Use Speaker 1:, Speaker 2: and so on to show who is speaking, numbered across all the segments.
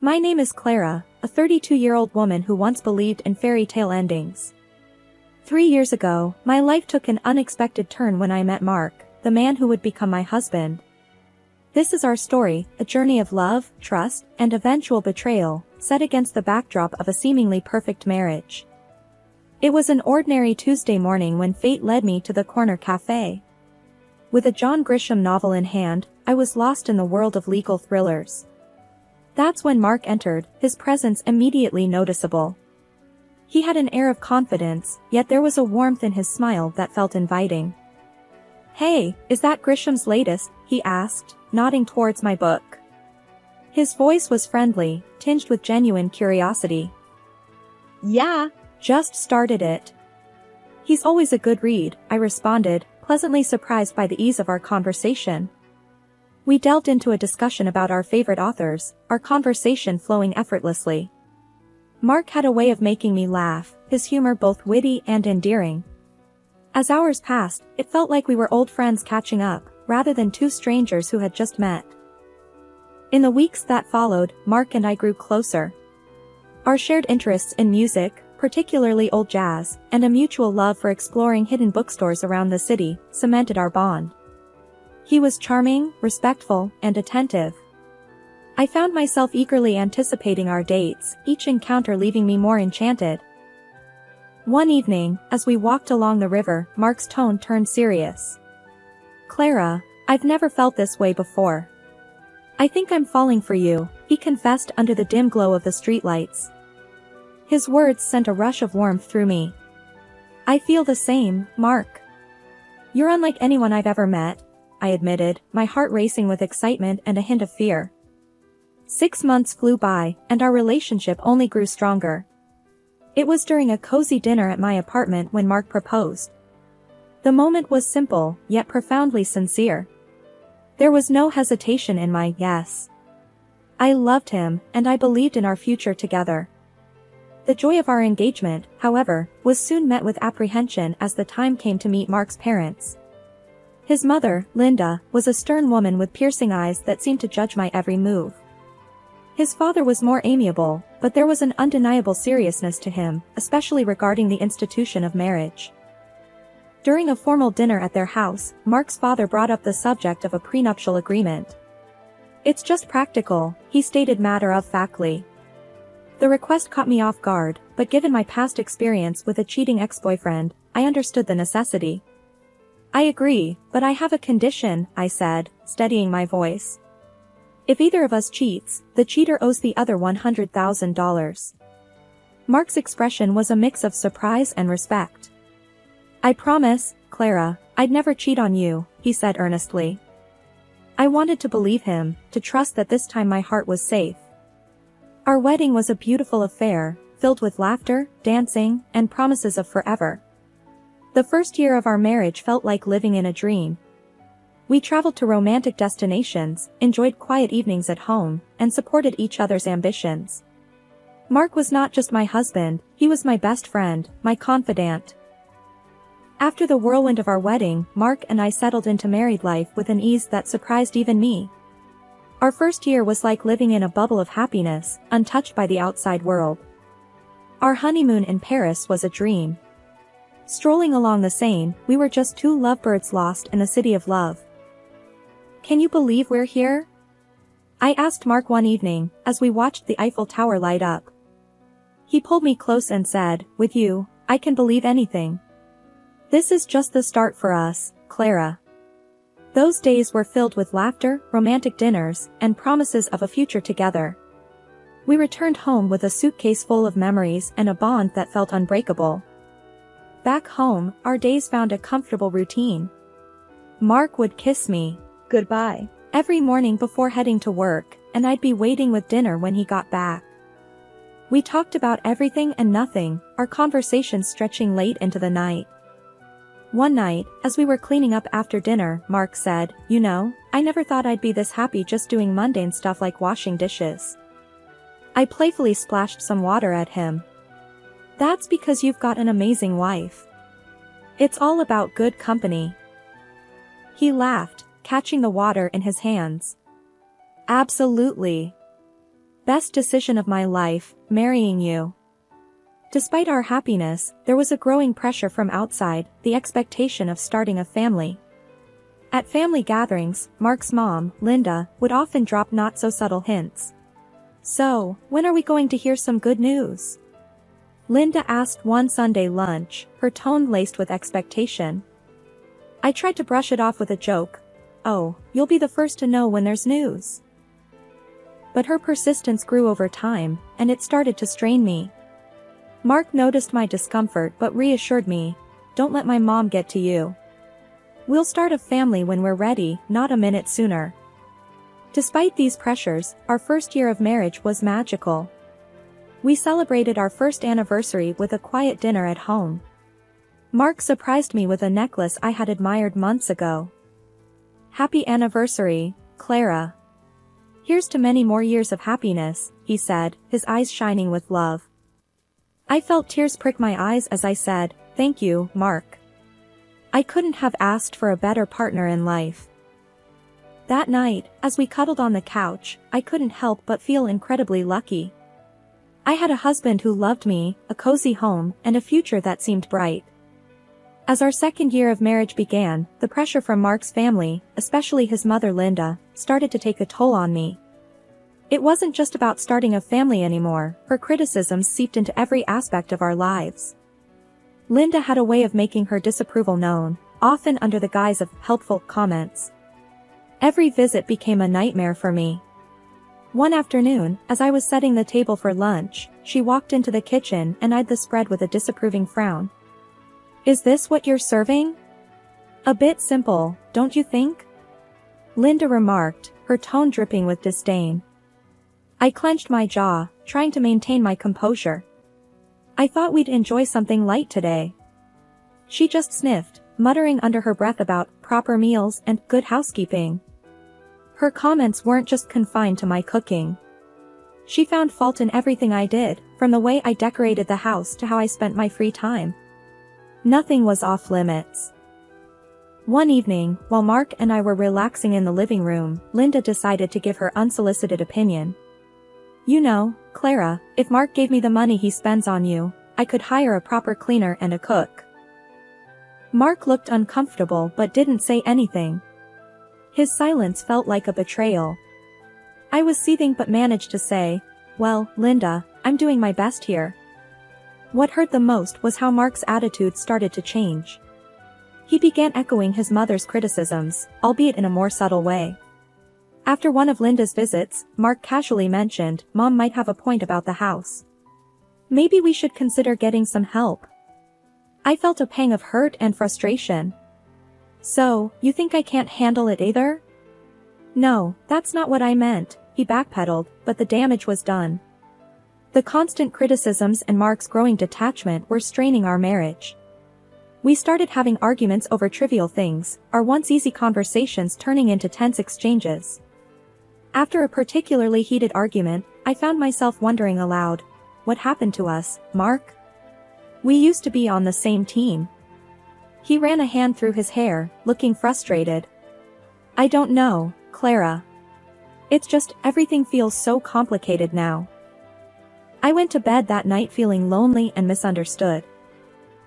Speaker 1: My name is Clara, a 32-year-old woman who once believed in fairy tale endings. 3 years ago, my life took an unexpected turn when I met Mark, the man who would become my husband. This is our story, a journey of love, trust, and eventual betrayal, set against the backdrop of a seemingly perfect marriage. It was an ordinary Tuesday morning when fate led me to the corner cafe. With a John Grisham novel in hand, I was lost in the world of legal thrillers. That's when Mark entered, his presence immediately noticeable. He had an air of confidence, yet there was a warmth in his smile that felt inviting. "Hey, is that Grisham's latest?" he asked, nodding towards my book. His voice was friendly, tinged with genuine curiosity. "Yeah, just started it." "He's always a good read," I responded, pleasantly surprised by the ease of our conversation. We delved into a discussion about our favorite authors, our conversation flowing effortlessly. Mark had a way of making me laugh, his humor both witty and endearing. As hours passed, it felt like we were old friends catching up, rather than two strangers who had just met. In the weeks that followed, Mark and I grew closer. Our shared interests in music, particularly old jazz, and a mutual love for exploring hidden bookstores around the city, cemented our bond. He was charming, respectful, and attentive. I found myself eagerly anticipating our dates, each encounter leaving me more enchanted. One evening, as we walked along the river, Mark's tone turned serious. "Clara, I've never felt this way before. I think I'm falling for you," he confessed under the dim glow of the streetlights. His words sent a rush of warmth through me. "I feel the same, Mark. You're unlike anyone I've ever met," I admitted, my heart racing with excitement and a hint of fear. 6 months flew by, and our relationship only grew stronger. It was during a cozy dinner at my apartment when Mark proposed. The moment was simple, yet profoundly sincere. There was no hesitation in my yes. I loved him, and I believed in our future together. The joy of our engagement, however, was soon met with apprehension as the time came to meet Mark's parents. His mother, Linda, was a stern woman with piercing eyes that seemed to judge my every move. His father was more amiable, but there was an undeniable seriousness to him, especially regarding the institution of marriage. During a formal dinner at their house, Mark's father brought up the subject of a prenuptial agreement. "It's just practical," he stated matter-of-factly. The request caught me off guard, but given my past experience with a cheating ex-boyfriend, I understood the necessity. "I agree, but I have a condition," I said, steadying my voice. "If either of us cheats, the cheater owes the other $100,000. Mark's expression was a mix of surprise and respect. "I promise, Clara, I'd never cheat on you," he said earnestly. I wanted to believe him, to trust that this time my heart was safe. Our wedding was a beautiful affair, filled with laughter, dancing, and promises of forever. The first year of our marriage felt like living in a dream. We traveled to romantic destinations, enjoyed quiet evenings at home, and supported each other's ambitions. Mark was not just my husband, he was my best friend, my confidant. After the whirlwind of our wedding, Mark and I settled into married life with an ease that surprised even me. Our first year was like living in a bubble of happiness, untouched by the outside world. Our honeymoon in Paris was a dream. Strolling along the Seine, we were just two lovebirds lost in a city of love. "Can you believe we're here?" I asked Mark one evening, as we watched the Eiffel Tower light up. He pulled me close and said, "With you, I can believe anything. This is just the start for us, Clara." Those days were filled with laughter, romantic dinners, and promises of a future together. We returned home with a suitcase full of memories and a bond that felt unbreakable. Back home, our days found a comfortable routine. Mark would kiss me goodbye every morning before heading to work, and I'd be waiting with dinner when he got back. We talked about everything and nothing, our conversations stretching late into the night. One night, as we were cleaning up after dinner, Mark said, "You know, I never thought I'd be this happy just doing mundane stuff like washing dishes." I playfully splashed some water at him. "That's because you've got an amazing wife. It's all about good company." He laughed, catching the water in his hands. "Absolutely. Best decision of my life, marrying you. Despite our happiness, there was a growing pressure from outside, the expectation of starting a family. At family gatherings, Mark's mom, Linda, would often drop not-so-subtle hints. "So, when are we going to hear some good news?" Linda asked one Sunday lunch, her tone laced with expectation. I tried to brush it off with a joke. "Oh, you'll be the first to know when there's news." But her persistence grew over time, and it started to strain me. Mark noticed my discomfort but reassured me, "Don't let my mom get to you. We'll start a family when we're ready, not a minute sooner." Despite these pressures, our first year of marriage was magical. We celebrated our first anniversary with a quiet dinner at home. Mark surprised me with a necklace I had admired months ago. "Happy anniversary, Clara. Here's to many more years of happiness," he said, his eyes shining with love. I felt tears prick my eyes as I said, "Thank you, Mark. I couldn't have asked for a better partner in life." That night, as we cuddled on the couch, I couldn't help but feel incredibly lucky. I had a husband who loved me, a cozy home, and a future that seemed bright. As our second year of marriage began, the pressure from Mark's family, especially his mother Linda, started to take a toll on me. It wasn't just about starting a family anymore, her criticisms seeped into every aspect of our lives. Linda had a way of making her disapproval known, often under the guise of helpful comments. Every visit became a nightmare for me. One afternoon, as I was setting the table for lunch, she walked into the kitchen and eyed the spread with a disapproving frown. "Is this what you're serving? A bit simple, don't you think?" Linda remarked, her tone dripping with disdain. I clenched my jaw, trying to maintain my composure. "I thought we'd enjoy something light today." She just sniffed, muttering under her breath about proper meals and good housekeeping. Her comments weren't just confined to my cooking. She found fault in everything I did, from the way I decorated the house to how I spent my free time. Nothing was off limits. One evening, while Mark and I were relaxing in the living room, Linda decided to give her unsolicited opinion. "You know, Clara, if Mark gave me the money he spends on you, I could hire a proper cleaner and a cook." Mark looked uncomfortable but didn't say anything. His silence felt like a betrayal. I was seething but managed to say, "Well, Linda, I'm doing my best here." What hurt the most was how Mark's attitude started to change. He began echoing his mother's criticisms, albeit in a more subtle way. After one of Linda's visits, Mark casually mentioned, "Mom might have a point about the house. Maybe we should consider getting some help." I felt a pang of hurt and frustration. "So, you think I can't handle it either?" "No, that's not what I meant," he backpedaled, but the damage was done. The constant criticisms and Mark's growing detachment were straining our marriage. We started having arguments over trivial things, our once easy conversations turning into tense exchanges. After a particularly heated argument, I found myself wondering aloud, "What happened to us, Mark? We used to be on the same team." He ran a hand through his hair, looking frustrated. "I don't know, Clara. It's just everything feels so complicated now." I went to bed that night feeling lonely and misunderstood.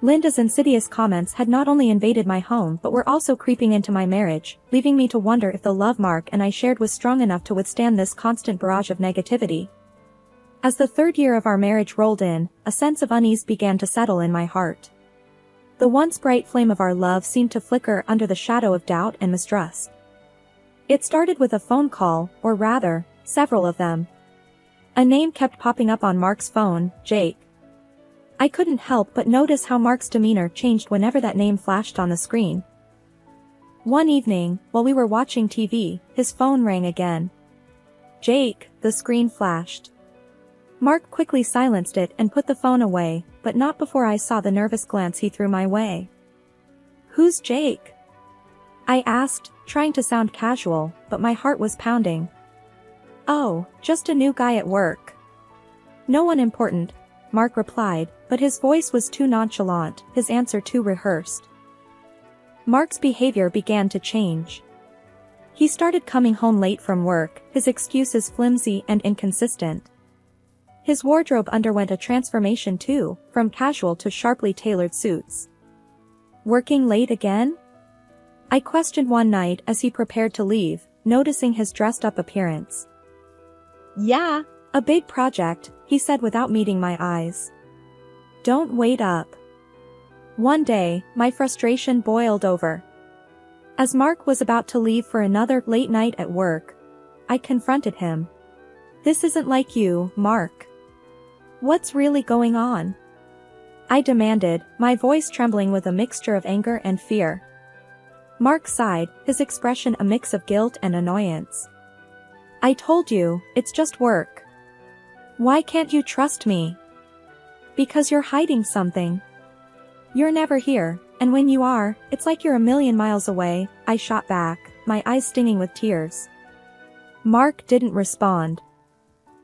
Speaker 1: Linda's insidious comments had not only invaded my home but were also creeping into my marriage, leaving me to wonder if the love Mark and I shared was strong enough to withstand this constant barrage of negativity. As the third year of our marriage rolled in, a sense of unease began to settle in my heart. The once bright flame of our love seemed to flicker under the shadow of doubt and mistrust. It started with a phone call, or rather, several of them. A name kept popping up on Mark's phone, Jake. I couldn't help but notice how Mark's demeanor changed whenever that name flashed on the screen. One evening, while we were watching TV, his phone rang again. "Jake," the screen flashed. Mark quickly silenced it and put the phone away, but not before I saw the nervous glance he threw my way. "Who's Jake?" I asked, trying to sound casual, but my heart was pounding. "Oh, just a new guy at work. No one important," Mark replied, but his voice was too nonchalant, his answer too rehearsed. Mark's behavior began to change. He started coming home late from work, his excuses flimsy and inconsistent. His wardrobe underwent a transformation too, from casual to sharply tailored suits. Working late again? I questioned one night as he prepared to leave, noticing his dressed-up appearance. "Yeah, a big project," he said without meeting my eyes. "Don't wait up." One day, my frustration boiled over. As Mark was about to leave for another late night at work, I confronted him. "This isn't like you, Mark. What's really going on?" I demanded, my voice trembling with a mixture of anger and fear. Mark sighed, his expression a mix of guilt and annoyance. "I told you, it's just work. Why can't you trust me?" "Because you're hiding something. You're never here, and when you are, it's like you're a million miles away," I shot back, my eyes stinging with tears. Mark didn't respond.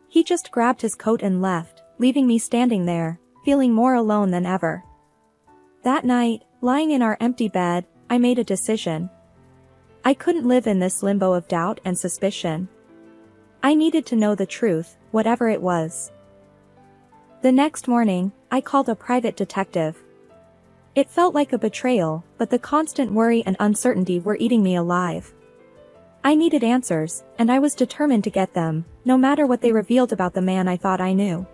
Speaker 1: He just grabbed his coat and left, leaving me standing there, feeling more alone than ever. That night, lying in our empty bed, I made a decision. I couldn't live in this limbo of doubt and suspicion. I needed to know the truth, whatever it was. The next morning, I called a private detective. It felt like a betrayal, but the constant worry and uncertainty were eating me alive. I needed answers, and I was determined to get them, no matter what they revealed about the man I thought I knew.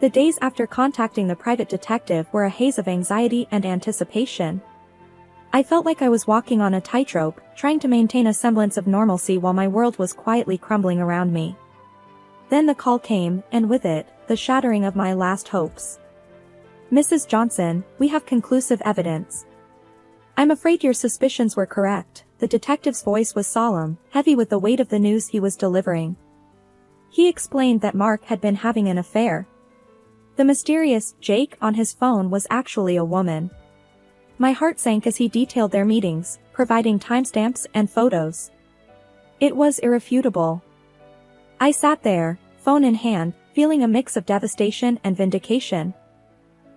Speaker 1: The days after contacting the private detective were a haze of anxiety and anticipation. I felt like I was walking on a tightrope, trying to maintain a semblance of normalcy while my world was quietly crumbling around me. Then the call came, and with it, the shattering of my last hopes. "Mrs. Johnson, we have conclusive evidence." "I'm afraid your suspicions were correct." The detective's voice was solemn, heavy with the weight of the news he was delivering. He explained that Mark had been having an affair. The mysterious Jake on his phone was actually a woman. My heart sank as he detailed their meetings, providing timestamps and photos. It was irrefutable. I sat there, phone in hand, feeling a mix of devastation and vindication.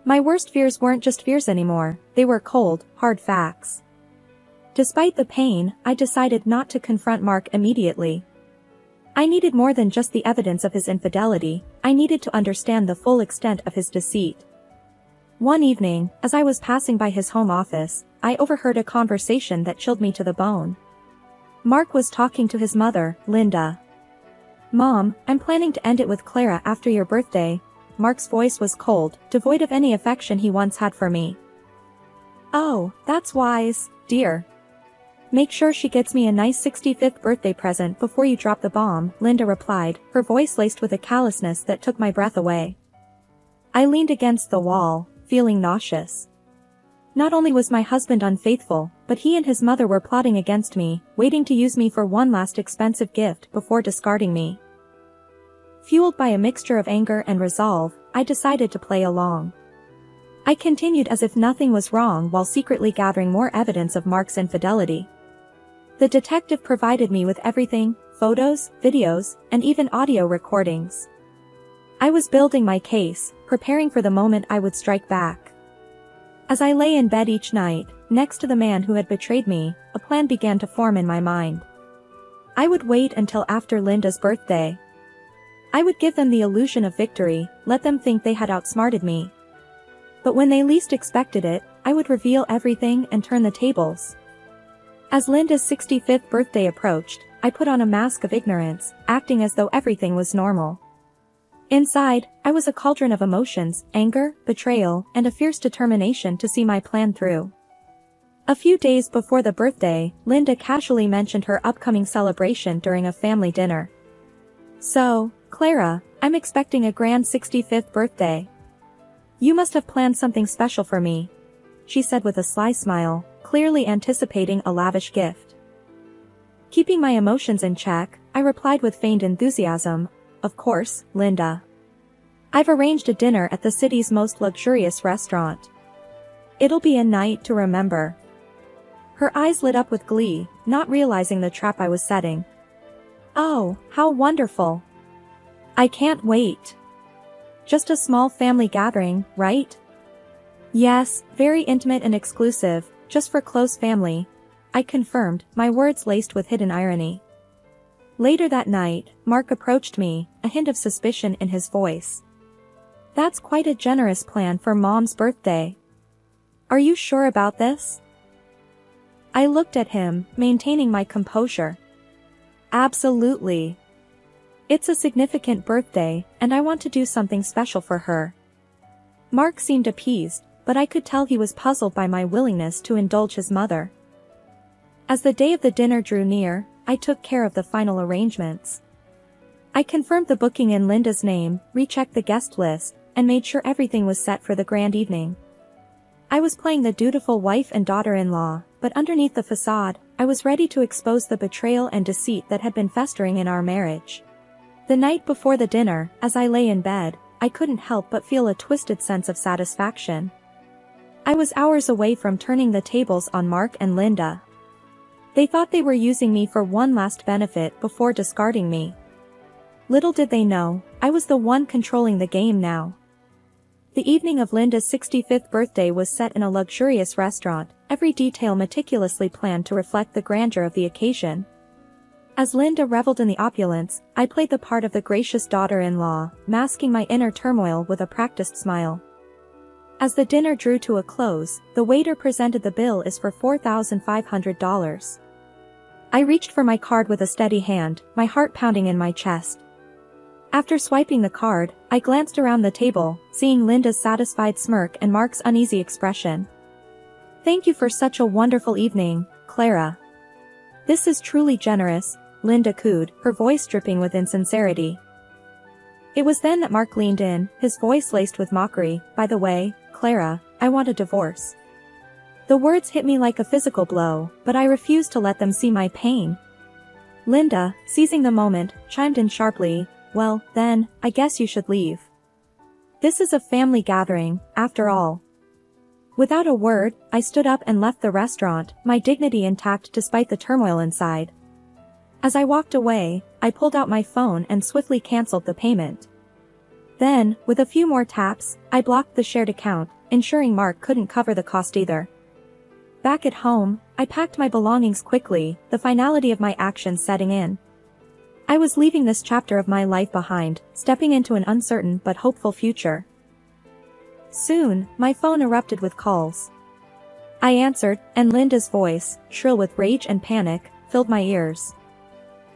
Speaker 1: My worst fears weren't just fears anymore, they were cold, hard facts. Despite the pain, I decided not to confront Mark immediately. I needed more than just the evidence of his infidelity, I needed to understand the full extent of his deceit. One evening, as I was passing by his home office, I overheard a conversation that chilled me to the bone. Mark was talking to his mother, Linda. "Mom, I'm planning to end it with Clara after your birthday." Mark's voice was cold, devoid of any affection he once had for me. "Oh, that's wise, dear. Make sure she gets me a nice 65th birthday present before you drop the bomb," Linda replied, her voice laced with a callousness that took my breath away. I leaned against the wall, feeling nauseous. Not only was my husband unfaithful, but he and his mother were plotting against me, waiting to use me for one last expensive gift before discarding me. Fueled by a mixture of anger and resolve, I decided to play along. I continued as if nothing was wrong while secretly gathering more evidence of Mark's infidelity. The detective provided me with everything, photos, videos, and even audio recordings. I was building my case, preparing for the moment I would strike back. As I lay in bed each night, next to the man who had betrayed me, a plan began to form in my mind. I would wait until after Linda's birthday. I would give them the illusion of victory, let them think they had outsmarted me. But when they least expected it, I would reveal everything and turn the tables. As Linda's 65th birthday approached, I put on a mask of ignorance, acting as though everything was normal. Inside, I was a cauldron of emotions, anger, betrayal, and a fierce determination to see my plan through. A few days before the birthday, Linda casually mentioned her upcoming celebration during a family dinner. "So, Clara, I'm expecting a grand 65th birthday. You must have planned something special for me," she said with a sly smile, clearly anticipating a lavish gift. Keeping my emotions in check, I replied with feigned enthusiasm, "Of course, Linda. I've arranged a dinner at the city's most luxurious restaurant. It'll be a night to remember." Her eyes lit up with glee, not realizing the trap I was setting. "Oh, how wonderful. I can't wait. Just a small family gathering, right?" "Yes, very intimate and exclusive, just for close family," I confirmed, my words laced with hidden irony. Later that night, Mark approached me, a hint of suspicion in his voice. That's quite a generous plan for Mom's birthday. Are you sure about this? I looked at him, maintaining my composure. Absolutely. It's a significant birthday, and I want to do something special for her. Mark seemed appeased, but I could tell he was puzzled by my willingness to indulge his mother. As the day of the dinner drew near, I took care of the final arrangements. I confirmed the booking in Linda's name, rechecked the guest list, and made sure everything was set for the grand evening. I was playing the dutiful wife and daughter-in-law, but underneath the facade, I was ready to expose the betrayal and deceit that had been festering in our marriage. The night before the dinner, as I lay in bed, I couldn't help but feel a twisted sense of satisfaction. I was hours away from turning the tables on Mark and Linda. They thought they were using me for one last benefit before discarding me. Little did they know, I was the one controlling the game now. The evening of Linda's 65th birthday was set in a luxurious restaurant, every detail meticulously planned to reflect the grandeur of the occasion. As Linda reveled in the opulence, I played the part of the gracious daughter-in-law, masking my inner turmoil with a practiced smile. As the dinner drew to a close, the waiter presented the bill is for $4,500. I reached for my card with a steady hand, my heart pounding in my chest. After swiping the card, I glanced around the table, seeing Linda's satisfied smirk and Mark's uneasy expression. Thank you for such a wonderful evening, Clara. This is truly generous, Linda cooed, her voice dripping with insincerity. It was then that Mark leaned in, his voice laced with mockery. By the way, Clara, I want a divorce. The words hit me like a physical blow, but I refused to let them see my pain. Linda, seizing the moment, chimed in sharply, well, then, I guess you should leave. This is a family gathering, after all. Without a word, I stood up and left the restaurant, my dignity intact despite the turmoil inside. As I walked away, I pulled out my phone and swiftly canceled the payment. Then, with a few more taps, I blocked the shared account, ensuring Mark couldn't cover the cost either. Back at home, I packed my belongings quickly, the finality of my actions setting in. I was leaving this chapter of my life behind, stepping into an uncertain but hopeful future. Soon, my phone erupted with calls. I answered, and Linda's voice, shrill with rage and panic, filled my ears.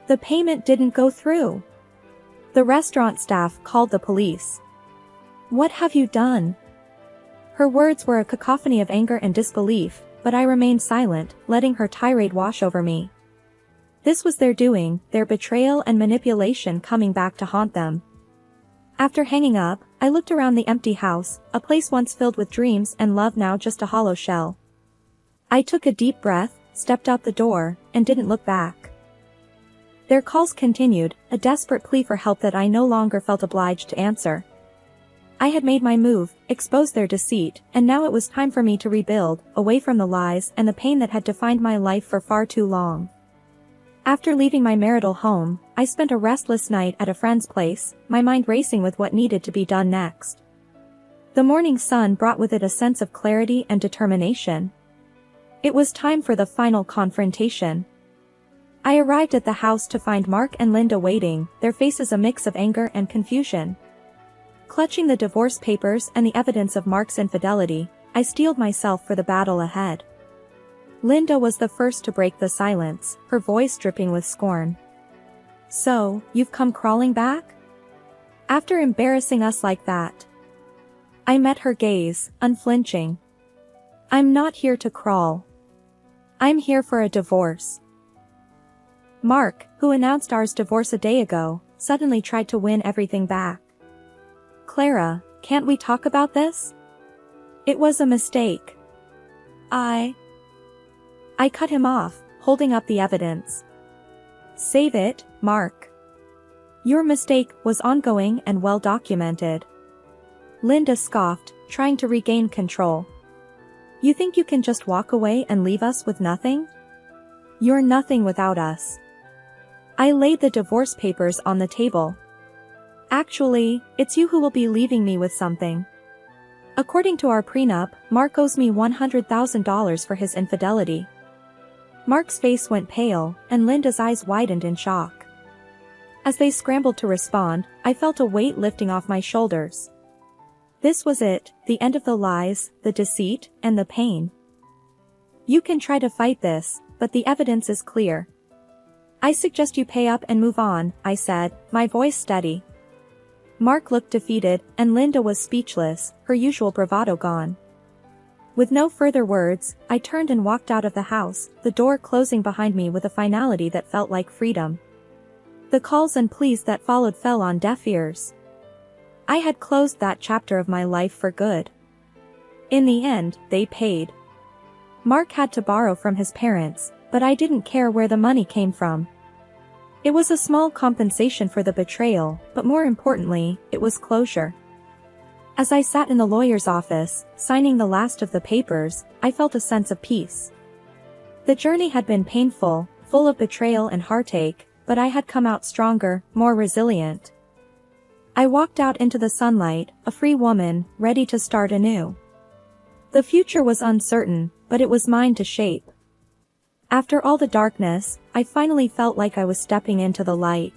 Speaker 1: The payment didn't go through. The restaurant staff called the police. What have you done? Her words were a cacophony of anger and disbelief, but I remained silent, letting her tirade wash over me. This was their doing, their betrayal and manipulation coming back to haunt them. After hanging up, I looked around the empty house, a place once filled with dreams and love now just a hollow shell. I took a deep breath, stepped out the door, and didn't look back. Their calls continued, a desperate plea for help that I no longer felt obliged to answer. I had made my move, exposed their deceit, and now it was time for me to rebuild, away from the lies and the pain that had defined my life for far too long. After leaving my marital home, I spent a restless night at a friend's place, my mind racing with what needed to be done next. The morning sun brought with it a sense of clarity and determination. It was time for the final confrontation. I arrived at the house to find Mark and Linda waiting, their faces a mix of anger and confusion. Clutching the divorce papers and the evidence of Mark's infidelity, I steeled myself for the battle ahead. Linda was the first to break the silence, her voice dripping with scorn. So, you've come crawling back? After embarrassing us like that? I met her gaze, unflinching. I'm not here to crawl. I'm here for a divorce. Mark, who announced our divorce a day ago, suddenly tried to win everything back. Clara, can't we talk about this? It was a mistake. I cut him off, holding up the evidence. Save it, Mark. Your mistake was ongoing and well documented. Linda scoffed, trying to regain control. You think you can just walk away and leave us with nothing? You're nothing without us. I laid the divorce papers on the table. Actually, it's you who will be leaving me with something. According to our prenup, Mark owes me $100,000 for his infidelity. Mark's face went pale, and Linda's eyes widened in shock. As they scrambled to respond, I felt a weight lifting off my shoulders. This was it, the end of the lies, the deceit, and the pain. You can try to fight this, but the evidence is clear. I suggest you pay up and move on, I said, my voice steady. Mark looked defeated, and Linda was speechless, her usual bravado gone. With no further words, I turned and walked out of the house, the door closing behind me with a finality that felt like freedom. The calls and pleas that followed fell on deaf ears. I had closed that chapter of my life for good. In the end, they paid. Mark had to borrow from his parents, but I didn't care where the money came from. It was a small compensation for the betrayal, but more importantly, it was closure. As I sat in the lawyer's office, signing the last of the papers, I felt a sense of peace. The journey had been painful, full of betrayal and heartache, but I had come out stronger, more resilient. I walked out into the sunlight, a free woman, ready to start anew. The future was uncertain, but it was mine to shape. After all the darkness, I finally felt like I was stepping into the light.